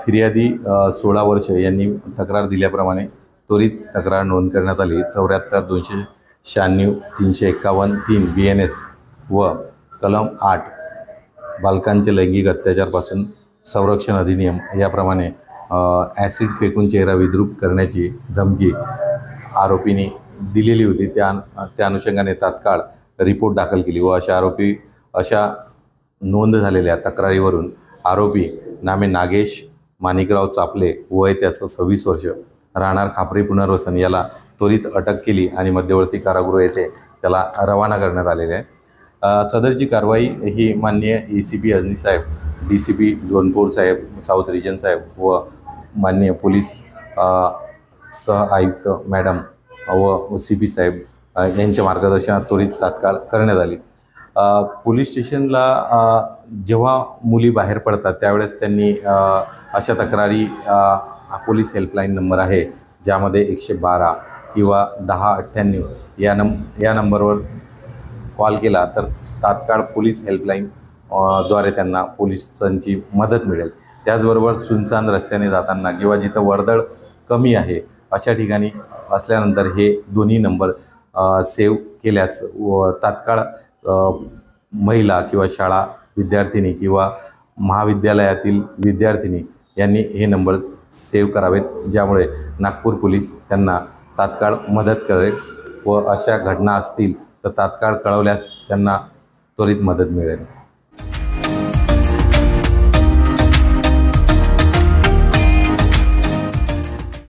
फिर्यादी 16 वर्ष यांनी तक्रार दिल्याप्रमाणे त्वरित तक्रार नोंद करण्यात आली। 74 296 351 3 BNS व कलम 8 बालकांचे लैंगिक अत्याचारपासून संरक्षण अधिनियम याप्रमाणे ॲसिड फेकून चेहरा विद्रूप करण्याची धमकी आरोपींनी दिलेली होती। त्या अनुषंगाने तात्काळ रिपोर्ट दाखल केली व अशा नोंद झालेल्या तक्रारीवरून आरोपी नामे नागेश माणिकराव चापले, वय त्याचं 26 वर्ष, राहणार खापरी पुनर्वसन, याला त्वरित अटक केली आणि मध्यवर्ती कारागृह येथे त्याला रवाना करण्यात आलेले आहे। सदरची कारवाई ही माननीय ACP अजनी साहेब, DCP झोन 4 साहेब, साऊथ रिजन साहेब व माननीय पोलीस सह आयुक्त मॅडम व CP साहेब यांच्या मार्गदर्शनात त्वरित तात्काळ करण्यात आली। पोलीस स्टेशनला जेव्हा मुली बाहेर पडतात त्यावेळेस त्यांनी अशा तक्रारी पोलीस हेल्पलाईन नंबर आहे ज्यामध्ये 112 किंवा 1098 या नंबरवर कॉल केला तर तात्काळ पोलीस हेल्पलाईन द्वारे त्यांना पोलिसांची मदत मिळेल। त्याचबरोबर सुनसान रस्त्याने जाताना किंवा जिथं वर्दळ कमी आहे अशा ठिकाणी असल्यानंतर हे दोन्ही नंबर सेव्ह केल्यास व तात्काळ महिला किंवा शाळा विद्यार्थिनी किंवा महाविद्यालयातील विद्यार्थिनी यांनी हे नंबर सेव्ह करावेत, ज्यामुळे नागपूर पोलीस त्यांना तात्काळ मदत करेल व अशा घटना असतील तर तात्काळ कळवल्यास त्यांना त्वरित मदत मिळेल।